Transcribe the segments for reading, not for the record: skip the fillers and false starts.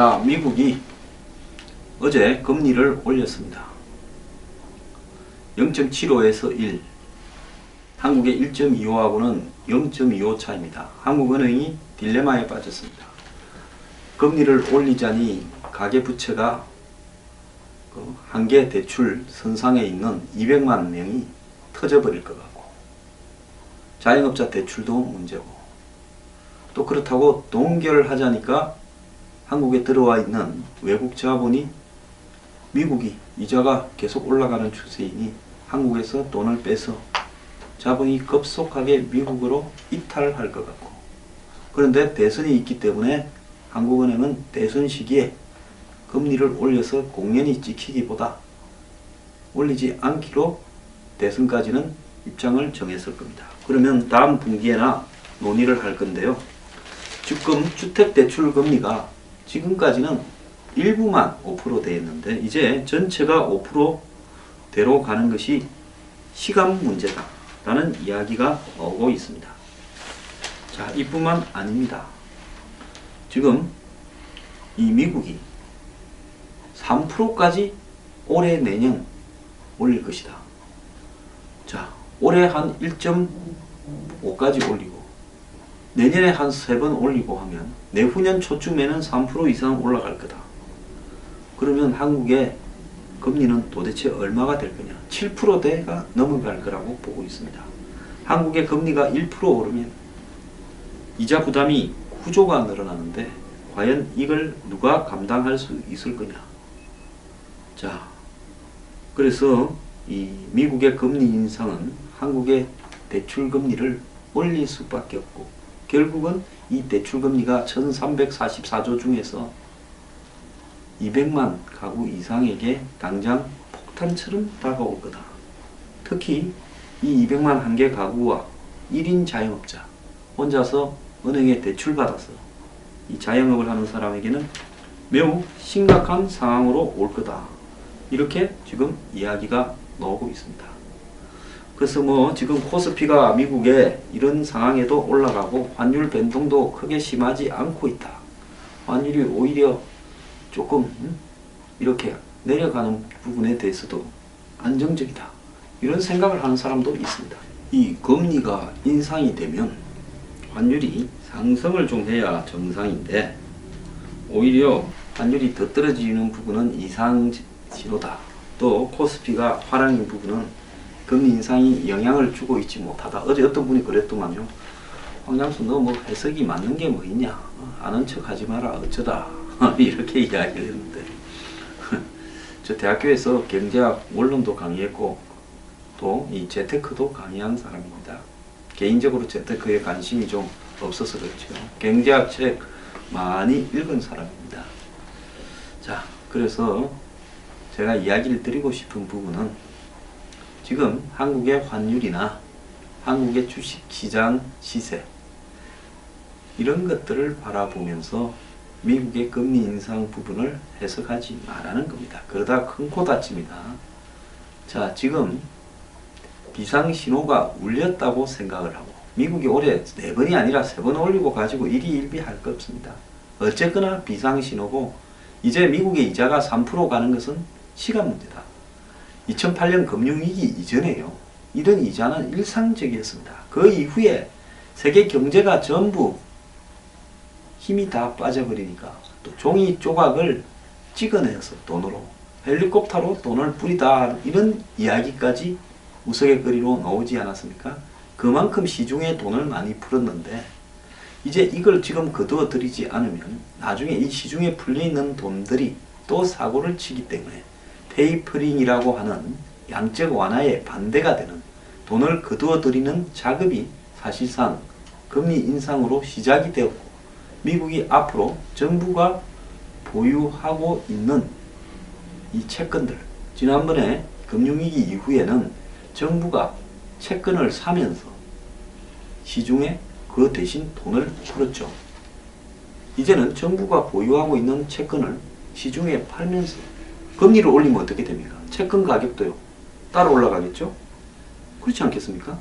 자, 미국이 어제 금리를 올렸습니다. 0.75에서 1. 한국의 1.25하고는 0.25 차입니다. 한국은행이 딜레마에 빠졌습니다. 금리를 올리자니 가계부채가 한계 대출 선상에 있는 200만 명이 터져버릴 것 같고, 자영업자 대출도 문제고, 또 그렇다고 동결하자니까 한국에 들어와 있는 외국 자본이 미국이 이자가 계속 올라가는 추세이니 한국에서 돈을 빼서 자본이 급속하게 미국으로 이탈할 것 같고, 그런데 대선이 있기 때문에 한국은행은 대선 시기에 금리를 올려서 공연히 찍히기보다 올리지 않기로 대선까지는 입장을 정했을 겁니다. 그러면 다음 분기에나 논의를 할 건데요. 지금 주택대출금리가 지금까지는 일부만 5% 되었는데 이제 전체가 5%대로 가는 것이 시간 문제다 라는 이야기가 오고 있습니다. 자, 이뿐만 아닙니다. 지금 이 미국이 3%까지 올해 내년 올릴 것이다. 자, 올해 한 1.5까지 올리고 내년에 한 3번 올리고 하면 내후년 초쯤에는 3% 이상 올라갈 거다. 그러면 한국의 금리는 도대체 얼마가 될 거냐? 7%대가 넘어갈 거라고 보고 있습니다. 한국의 금리가 1% 오르면 이자 부담이 구조가 늘어나는데 과연 이걸 누가 감당할 수 있을 거냐? 자, 그래서 이 미국의 금리 인상은 한국의 대출 금리를 올릴 수밖에 없고, 결국은 이 대출 금리가 1344조 중에서 200만 가구 이상에게 당장 폭탄처럼 다가올 거다. 특히 이 200만 한 개 가구와 1인 자영업자, 혼자서 은행에 대출 받아서 이 자영업을 하는 사람에게는 매우 심각한 상황으로 올 거다. 이렇게 지금 이야기가 나오고 있습니다. 그래서 지금 코스피가 미국에 이런 상황에도 올라가고 환율 변동도 크게 심하지 않고 있다. 환율이 오히려 조금 이렇게 내려가는 부분에 대해서도 안정적이다. 이런 생각을 하는 사람도 있습니다. 이 금리가 인상이 되면 환율이 상승을 좀 해야 정상인데 오히려 환율이 더 떨어지는 부분은 이상 신호다. 또 코스피가 하락인 부분은 금리 인상이 영향을 주고 있지 못하다. 어제 어떤 분이 그랬더만요. 황장수 너 해석이 맞는 게 뭐 있냐? 아는 척 하지 마라. 어쩌다. 이렇게 이야기를 했는데 저 대학교에서 경제학 원론도 강의했고 또 이 재테크도 강의한 사람입니다. 개인적으로 재테크에 관심이 좀 없어서 그렇죠. 경제학 책 많이 읽은 사람입니다. 자, 그래서 제가 이야기를 드리고 싶은 부분은 지금 한국의 환율이나 한국의 주식시장 시세 이런 것들을 바라보면서 미국의 금리 인상 부분을 해석하지 말라는 겁니다. 그러다 큰 코 다칩니다. 자, 지금 비상신호가 울렸다고 생각을 하고 미국이 올해 4번이 아니라 3번 올리고 가지고 일희일비할 거 없습니다. 어쨌거나 비상신호고 이제 미국의 이자가 3% 가는 것은 시간 문제다. 2008년 금융위기 이전에요. 이런 이자는 일상적이었습니다. 그 이후에 세계 경제가 전부 힘이 다 빠져버리니까 또 종이 조각을 찍어내서 돈으로 헬리콥터로 돈을 뿌리다 이런 이야기까지 우스갯거리로 나오지 않았습니까? 그만큼 시중에 돈을 많이 풀었는데 이제 이걸 지금 거두어 들이지 않으면 나중에 이 시중에 풀려있는 돈들이 또 사고를 치기 때문에 테이퍼링이라고 하는 양적 완화에 반대가 되는 돈을 거두어 들이는 작업이 사실상 금리 인상으로 시작이 되었고 미국이 앞으로 정부가 보유하고 있는 이 채권들, 지난번에 금융위기 이후에는 정부가 채권을 사면서 시중에 그 대신 돈을 풀었죠. 이제는 정부가 보유하고 있는 채권을 시중에 팔면서 금리를 올리면 어떻게 됩니까? 채권 가격도요 따라 올라가겠죠? 그렇지 않겠습니까?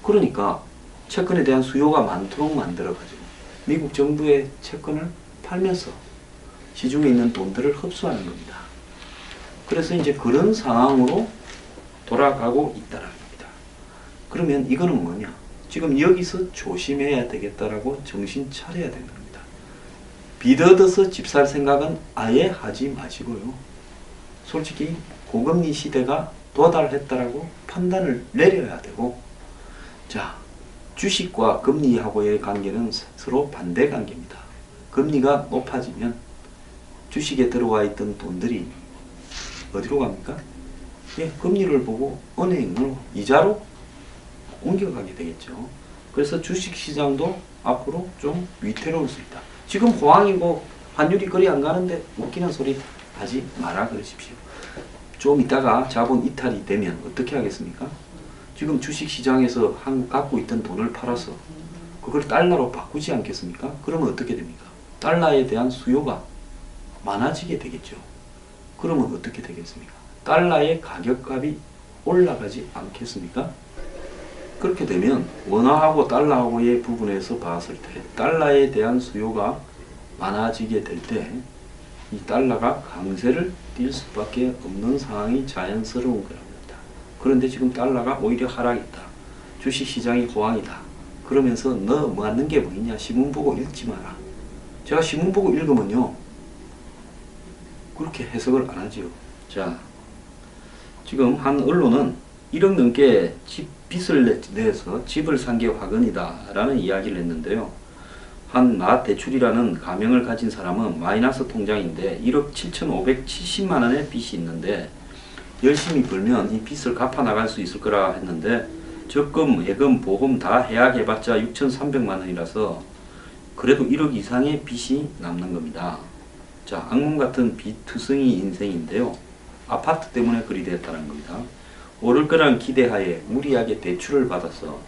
그러니까 채권에 대한 수요가 많도록 만들어가지고 미국 정부의 채권을 팔면서 시중에 있는 돈들을 흡수하는 겁니다. 그래서 이제 그런 상황으로 돌아가고 있다는 겁니다. 그러면 이거는 뭐냐? 지금 여기서 조심해야 되겠다라고 정신 차려야 되는 겁니다. 빚 얻어서 집 살 생각은 아예 하지 마시고요. 솔직히 고금리 시대가 도달했다라고 판단을 내려야 되고, 자, 주식과 금리하고의 관계는 서로 반대 관계입니다. 금리가 높아지면 주식에 들어와 있던 돈들이 어디로 갑니까? 예, 금리를 보고 은행으로 이자로 옮겨가게 되겠죠. 그래서 주식시장도 앞으로 좀 위태로울 수 있다. 지금 호황이고 환율이 거리 안 가는데 웃기는 소리 하지 마라 그러십시오. 좀 이따가 자본 이탈이 되면 어떻게 하겠습니까? 지금 주식시장에서 갖고 있던 돈을 팔아서 그걸 달러로 바꾸지 않겠습니까? 그러면 어떻게 됩니까? 달러에 대한 수요가 많아지게 되겠죠. 그러면 어떻게 되겠습니까? 달러의 가격값이 올라가지 않겠습니까? 그렇게 되면 원화하고 달러하고의 부분에서 봤을 때 달러에 대한 수요가 많아지게 될 때 이 달러가 강세를 띌 수밖에 없는 상황이 자연스러운 거랍니다. 그런데 지금 달러가 오히려 하락했다. 주식시장이 호황이다. 그러면서 너 맞는 게 뭐냐? 신문 보고 읽지 마라. 제가 신문 보고 읽으면요 그렇게 해석을 안 하지요. 자, 지금 한 언론은 1억 넘게 빚을 내서 집을 산 게 화근이다 라는 이야기를 했는데요. 한 나 대출이라는 가명을 가진 사람은 마이너스 통장인데 1억 7,570만 원의 빚이 있는데 열심히 벌면 이 빚을 갚아 나갈 수 있을 거라 했는데 적금, 예금, 보험 다 해약해봤자 6,300만 원이라서 그래도 1억 이상의 빚이 남는 겁니다. 자, 악몽 같은 빚투성이 인생인데요. 아파트 때문에 그리 되었다는 겁니다. 오를 거란 기대하에 무리하게 대출을 받아서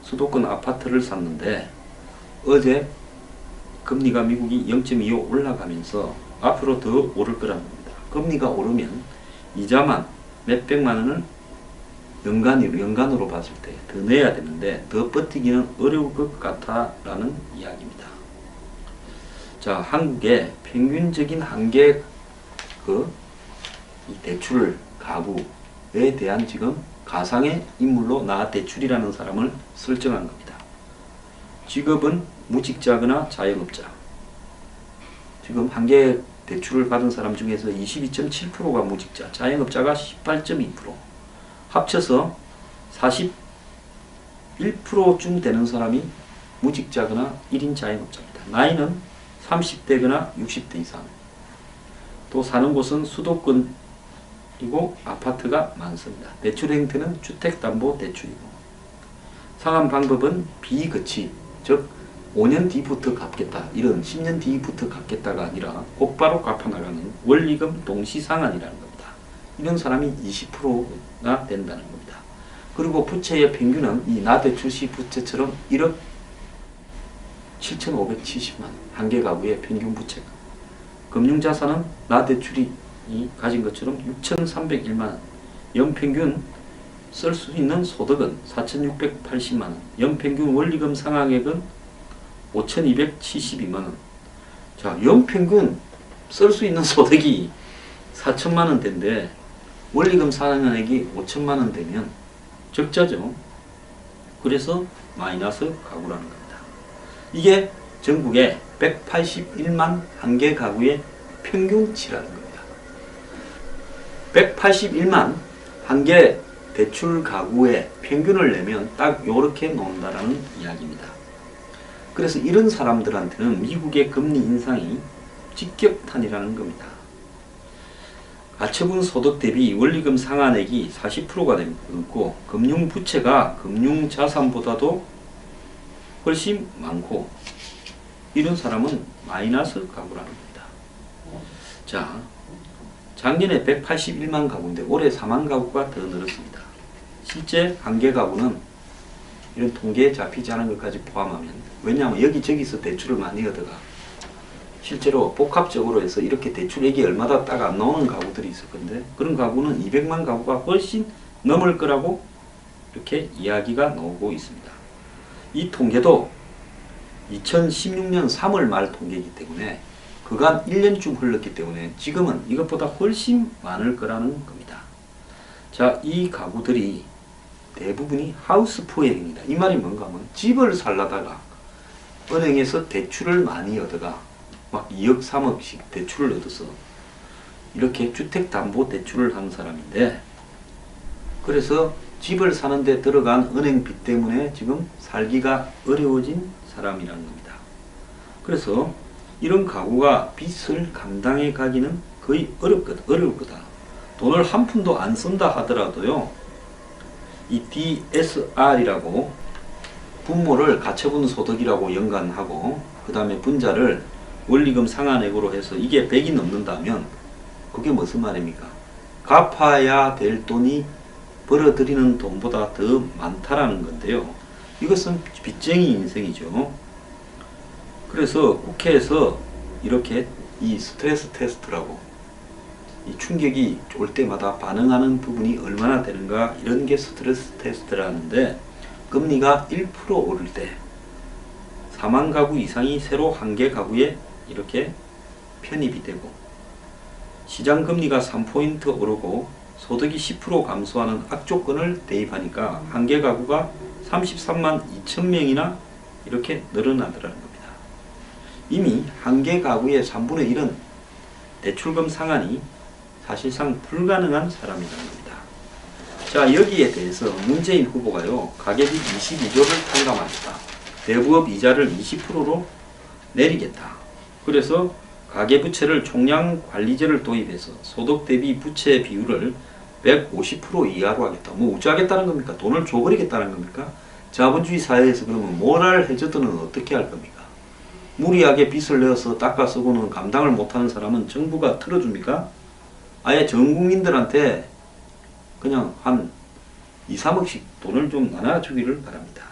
수도권 아파트를 샀는데 어제 금리가 미국이 0.25 올라가면서 앞으로 더 오를 거란 겁니다. 금리가 오르면 이자만 몇백만 원을 연간으로 봤을 때 더 내야 되는데 더 버티기는 어려울 것 같다라는 이야기입니다. 자, 한국의 평균적인 한계 이 대출 가구에 대한 지금 가상의 인물로 나 대출이라는 사람을 설정한 겁니다. 직업은 무직자거나 자영업자. 지금 한계 대출을 받은 사람 중에서 22.7%가 무직자, 자영업자가 18.2%, 합쳐서 41%쯤 되는 사람이 무직자거나 1인 자영업자입니다. 나이는 30대거나 60대 이상. 또 사는 곳은 수도권이고 아파트가 많습니다. 대출 형태는 주택담보대출이고 상환 방법은 비거치, 즉 5년 뒤부터 갚겠다, 이런 10년 뒤부터 갚겠다가 아니라 곧바로 갚아나가는 원리금 동시상환이라는 겁니다. 이런 사람이 20%가 된다는 겁니다. 그리고 부채의 평균은 이 나대출시 부채처럼 1억 7,570만 한개 가구의 평균 부채가, 금융자산은 나대출이 가진 것처럼 6,301만원, 연평균 쓸 수 있는 소득은 4,680만원, 연평균 원리금 상환액은 5,272만원. 자, 연평균 쓸 수 있는 소득이 4천만원대인데 원리금 상환액이 5천만원 되면 적자죠. 그래서 마이너스 가구라는 겁니다. 이게 전국에 181만 한개 가구의 평균치라는 겁니다. 181만 한개 대출 가구의 평균을 내면 딱 요렇게 나온다라는 이야기입니다. 그래서 이런 사람들한테는 미국의 금리 인상이 직격탄이라는 겁니다. 가처분 소득 대비 원리금 상환액이 40%가 되고 금융부채가 금융자산보다도 훨씬 많고 이런 사람은 마이너스 가구라는 겁니다. 자, 작년에 181만 가구인데 올해 4만 가구가 더 늘었습니다. 실제 한개 가구는 이런 통계에 잡히지 않은 것까지 포함하면, 왜냐하면 여기저기서 대출을 많이 얻어가 실제로 복합적으로 해서 이렇게 대출액이 얼마다 딱 안 나오는 가구들이 있을 건데 그런 가구는 200만 가구가 훨씬 넘을 거라고 이렇게 이야기가 나오고 있습니다. 이 통계도 2016년 3월 말 통계이기 때문에 그간 1년쯤 흘렀기 때문에 지금은 이것보다 훨씬 많을 거라는 겁니다. 자, 이 가구들이 대부분이 하우스 푸어입니다. 이 말이 뭔가 하면 집을 살려다가 은행에서 대출을 많이 얻어가 막 2억 3억씩 대출을 얻어서 이렇게 주택담보대출을 하는 사람인데, 그래서 집을 사는데 들어간 은행빚 때문에 지금 살기가 어려워진 사람이라는 겁니다. 그래서 이런 가구가 빚을 감당해 가기는 거의 어려울 거다. 돈을 한 푼도 안 쓴다 하더라도요, 이 DSR이라고 분모를 가처분 소득이라고 연관하고 그 다음에 분자를 원리금 상환액으로 해서 이게 100이 넘는다면 그게 무슨 말입니까? 갚아야 될 돈이 벌어들이는 돈보다 더 많다라는 건데요. 이것은 빚쟁이 인생이죠. 그래서 국회에서 이렇게 이 스트레스 테스트라고 이 충격이 올 때마다 반응하는 부분이 얼마나 되는가, 이런 게 스트레스 테스트라는데, 금리가 1% 오를 때 4만 가구 이상이 새로 한 개 가구에 이렇게 편입이 되고, 시장 금리가 3포인트 오르고 소득이 10% 감소하는 악조건을 대입하니까 한 개 가구가 33만 2천 명이나 이렇게 늘어나더라는 겁니다. 이미 한 개 가구의 3분의 1은 대출금 상환이 사실상 불가능한 사람이라는 겁니다. 자, 여기에 대해서 문재인 후보가요, 가계빚 22조를 탕감하겠다. 대부업 이자를 20%로 내리겠다. 그래서 가계부채를 총량관리제를 도입해서 소득 대비 부채 비율을 150% 이하로 하겠다. 뭐 어쩌겠다는 겁니까? 돈을 줘버리겠다는 겁니까? 자본주의 사회에서 그러면 모랄 해저드는 어떻게 할 겁니까? 무리하게 빚을 내어서 닦아 쓰고는 감당을 못하는 사람은 정부가 틀어줍니까? 아예 전 국민들한테 그냥 한 2, 3억씩 돈을 좀 나눠주기를 바랍니다.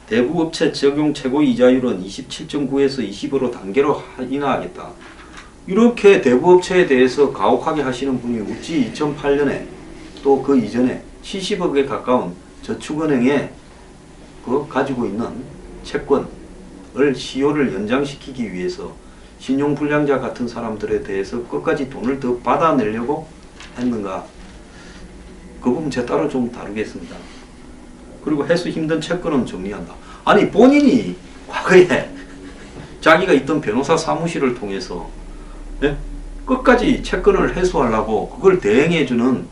대부업체 적용 최고이자율은 27.9에서 20으로 단계로 인하하겠다. 이렇게 대부업체에 대해서 가혹하게 하시는 분이 어찌 2008년에 또 그 이전에 70억에 가까운 저축은행에 그 가지고 있는 채권을 시효를 연장시키기 위해서 신용불량자 같은 사람들에 대해서 끝까지 돈을 더 받아내려고 했는가? 그 부분 제가 따로 좀 다루겠습니다. 그리고 해수 힘든 채권은 정리한다. 아니, 본인이 과거에 자기가 있던 변호사 사무실을 통해서 끝까지 채권을 해소하려고 그걸 대행해주는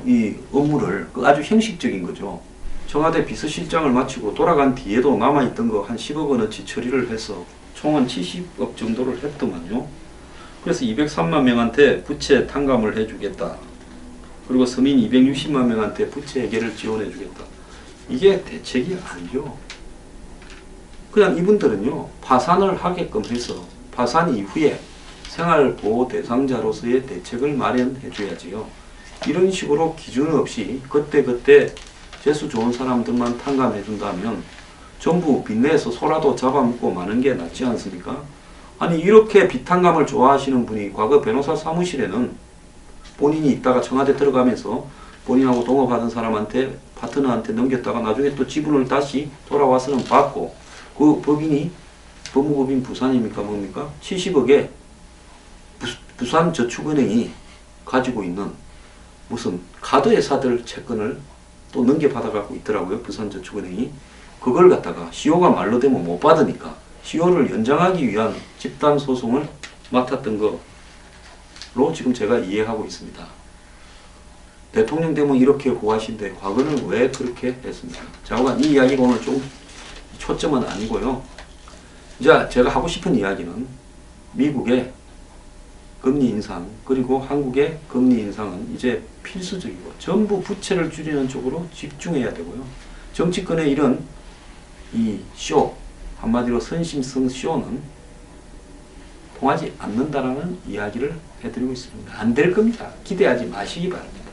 이 업무를 아주 형식적인 거죠. 청와대 비서실장을 마치고 돌아간 뒤에도 남아있던 거 한 10억 원어치 처리를 해서 총 한 70억 정도를 했더만요. 그래서 203만 명한테 부채 탕감을 해주겠다. 그리고 서민 260만 명한테 부채 해결을 지원해주겠다. 이게 대책이 아니죠. 그냥 이분들은요, 파산을 하게끔 해서 파산 이후에 생활보호 대상자로서의 대책을 마련해 줘야지요. 이런 식으로 기준 없이 그때그때 재수 좋은 사람들만 탕감해 준다면 전부 빚내서 소라도 잡아먹고 마는 게 낫지 않습니까? 아니, 이렇게 빚탕감을 좋아하시는 분이 과거 변호사 사무실에는 본인이 있다가 청와대 들어가면서 본인하고 동업하던 사람한테, 파트너한테 넘겼다가 나중에 또 지분을 다시 돌아와서는 받고, 그 법인이 법무법인 부산입니까 뭡니까? 70억에 부산저축은행이 가지고 있는 무슨 카드회사들 채권을 또 넘겨받아가고 있더라고요. 부산저축은행이. 그걸 갖다가 시효가 말로 되면 못 받으니까 시효를 연장하기 위한 집단소송을 맡았던 거로 지금 제가 이해하고 있습니다. 대통령 되면 이렇게 구하신데 과거는 왜 그렇게 했습니까? 자, 이 이야기가 오늘 좀 초점은 아니고요. 이제 제가 하고 싶은 이야기는 미국의 금리 인상 그리고 한국의 금리 인상은 이제 필수적이고 전부 부채를 줄이는 쪽으로 집중해야 되고요. 정치권의 이런 이 쇼, 한마디로 선심성 쇼는 통하지 않는다라는 이야기를 해드리고 있습니다. 안 될 겁니다. 기대하지 마시기 바랍니다.